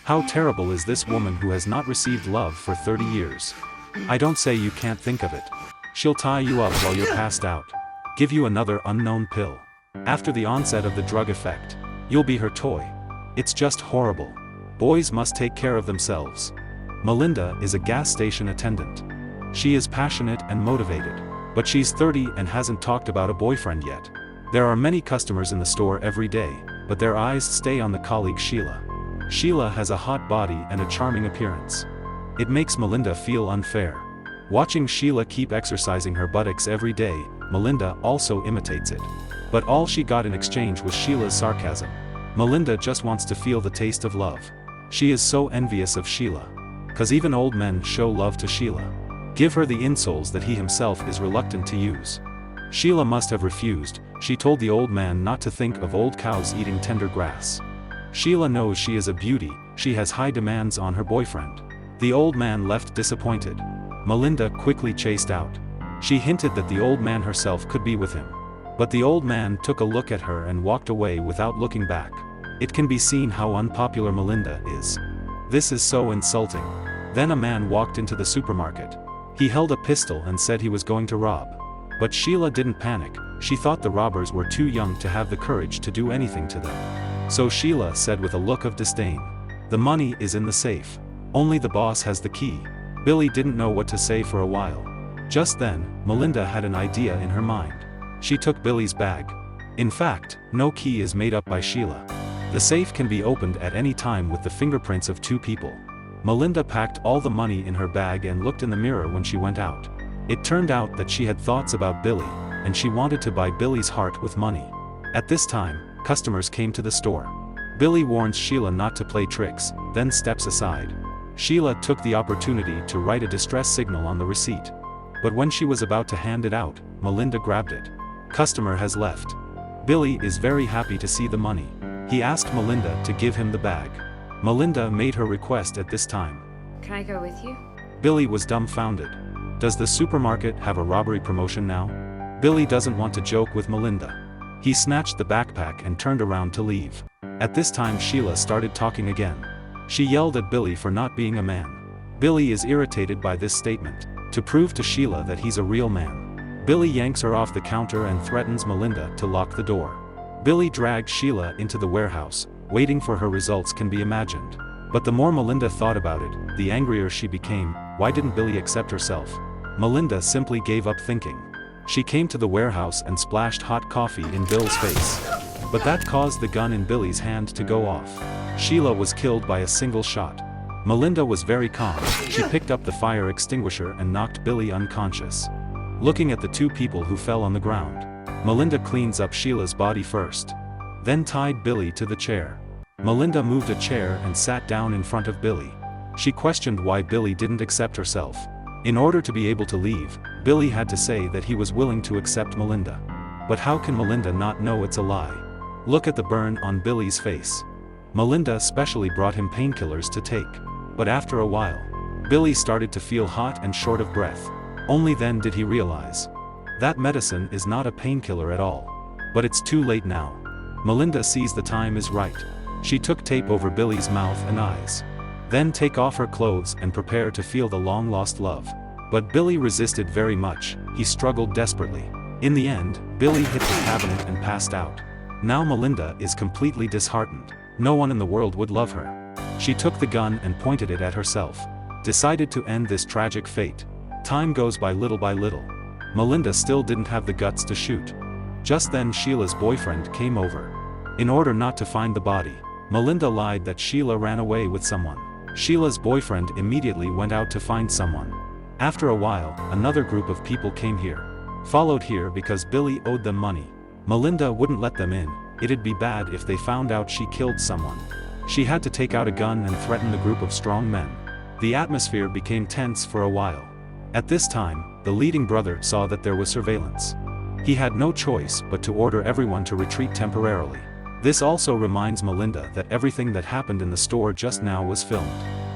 How terrible is this woman who has not received love for 30 years? I don't say you can't think of it. She'll tie you up while you're passed out. Give you another unknown pill. After the onset of the drug effect, you'll be her toy. It's just horrible. Boys must take care of themselves. Melinda is a gas station attendant. She is passionate and motivated, but she's 30 and hasn't talked about a boyfriend yet. There are many customers in the store every day, but their eyes stay on the colleague Sheila. Sheila has a hot body and a charming appearance. It makes Melinda feel unfair. Watching Sheila keep exercising her buttocks every day, Melinda also imitates it. But all she got in exchange was Sheila's sarcasm. Melinda just wants to feel the taste of love. She is so envious of Sheila. 'Cause even old men show love to Sheila. Give her the insoles that he himself is reluctant to use. Sheila must have refused. She told the old man not to think of old cows eating tender grass. Sheila knows she is a beauty, she has high demands on her boyfriend. The old man left disappointed. Melinda quickly chased out. She hinted that the old man herself could be with him. But the old man took a look at her and walked away without looking back. It can be seen how unpopular Melinda is. This is so insulting. Then a man walked into the supermarket. He held a pistol and said he was going to rob. But Sheila didn't panic. She thought the robbers were too young to have the courage to do anything to them. So Sheila said with a look of disdain, "The money is in the safe. Only the boss has the key." Billy didn't know what to say for a while. Just then, Melinda had an idea in her mind. She took Billy's bag. In fact, no key is made up by Sheila. The safe can be opened at any time with the fingerprints of two people. Melinda packed all the money in her bag and looked in the mirror when she went out. It turned out that she had thoughts about Billy, and she wanted to buy Billy's heart with money. At this time, customers came to the store. Billy warns Sheila not to play tricks, then steps aside. Sheila took the opportunity to write a distress signal on the receipt. But when she was about to hand it out, Melinda grabbed it. Customer has left. Billy is very happy to see the money. He asked Melinda to give him the bag. Melinda made her request at this time. Can I go with you? Billy was dumbfounded. Does the supermarket have a robbery promotion now? Billy doesn't want to joke with Melinda. He snatched the backpack and turned around to leave. At this time Sheila started talking again. She yelled at Billy for not being a man. Billy is irritated by this statement. To prove to Sheila that he's a real man, Billy yanks her off the counter and threatens Melinda to lock the door. Billy dragged Sheila into the warehouse. Waiting for her results can be imagined. But the more Melinda thought about it, the angrier she became. Why didn't Billy accept herself? Melinda simply gave up thinking. She came to the warehouse and splashed hot coffee in Bill's face. But that caused the gun in Billy's hand to go off. Sheila was killed by a single shot. Melinda was very calm. She picked up the fire extinguisher and knocked Billy unconscious. Looking at the two people who fell on the ground, Melinda cleans up Sheila's body first. Then tied Billy to the chair. Melinda moved a chair and sat down in front of Billy. She questioned why Billy didn't accept herself. In order to be able to leave, Billy had to say that he was willing to accept Melinda. But how can Melinda not know it's a lie? Look at the burn on Billy's face. Melinda specially brought him painkillers to take. But after a while, Billy started to feel hot and short of breath. Only then did he realize that medicine is not a painkiller at all. But it's too late now. Melinda sees the time is right. She took tape over Billy's mouth and eyes. Then take off her clothes and prepare to feel the long-lost love. But Billy resisted very much. He struggled desperately. In the end, Billy hit the cabinet and passed out. Now Melinda is completely disheartened. No one in the world would love her. She took the gun and pointed it at herself. Decided to end this tragic fate. Time goes by little by little. Melinda still didn't have the guts to shoot. Just then Sheila's boyfriend came over. In order not to find the body, Melinda lied that Sheila ran away with someone. Sheila's boyfriend immediately went out to find someone. After a while, another group of people came here. Followed here because Billy owed them money. Melinda wouldn't let them in. It'd be bad if they found out she killed someone. She had to take out a gun and threaten the group of strong men. The atmosphere became tense for a while. At this time, the leading brother saw that there was surveillance. He had no choice but to order everyone to retreat temporarily. This also reminds Melinda that everything that happened in the store just now was filmed.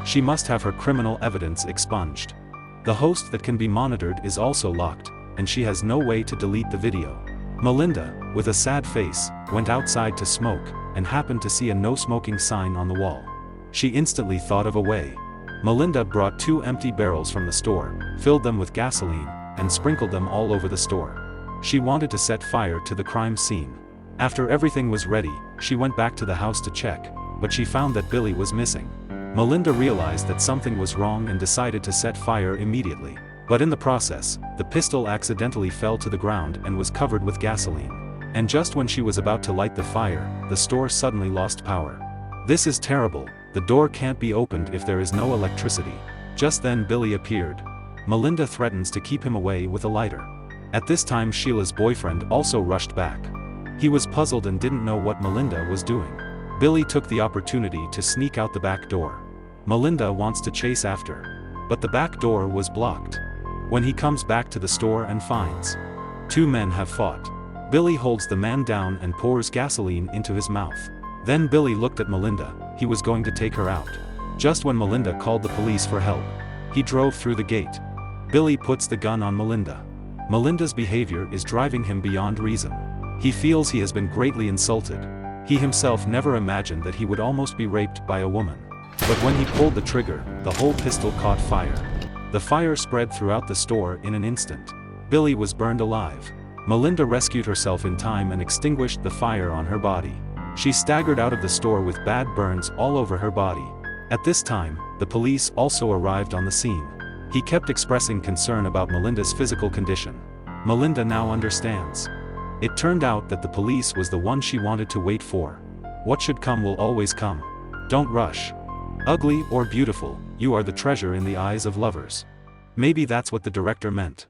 She must have her criminal evidence expunged. The host that can be monitored is also locked, and she has no way to delete the video. Melinda, with a sad face, went outside to smoke, and happened to see a no smoking sign on the wall. She instantly thought of a way. Melinda brought 2 empty barrels from the store, filled them with gasoline, and sprinkled them all over the store. She wanted to set fire to the crime scene. After everything was ready, she went back to the house to check, but she found that Billy was missing. Melinda realized that something was wrong and decided to set fire immediately. But in the process, the pistol accidentally fell to the ground and was covered with gasoline. And just when she was about to light the fire, the store suddenly lost power. This is terrible, the door can't be opened if there is no electricity. Just then Billy appeared. Melinda threatens to keep him away with a lighter. At this time Sheila's boyfriend also rushed back. He was puzzled and didn't know what Melinda was doing. Billy took the opportunity to sneak out the back door. Melinda wants to chase after, but the back door was blocked. When he comes back to the store and finds 2 men have fought, Billy holds the man down and pours gasoline into his mouth. Then Billy looked at Melinda, he was going to take her out. Just when Melinda called the police for help, he drove through the gate. Billy puts the gun on Melinda. Melinda's behavior is driving him beyond reason. He feels he has been greatly insulted. He himself never imagined that he would almost be raped by a woman. But when he pulled the trigger, the whole pistol caught fire. The fire spread throughout the store in an instant. Billy was burned alive. Melinda rescued herself in time and extinguished the fire on her body. She staggered out of the store with bad burns all over her body. At this time, the police also arrived on the scene. He kept expressing concern about Melinda's physical condition. Melinda now understands. It turned out that the police was the one she wanted to wait for. What should come will always come. Don't rush. Ugly or beautiful, you are the treasure in the eyes of lovers. Maybe that's what the director meant.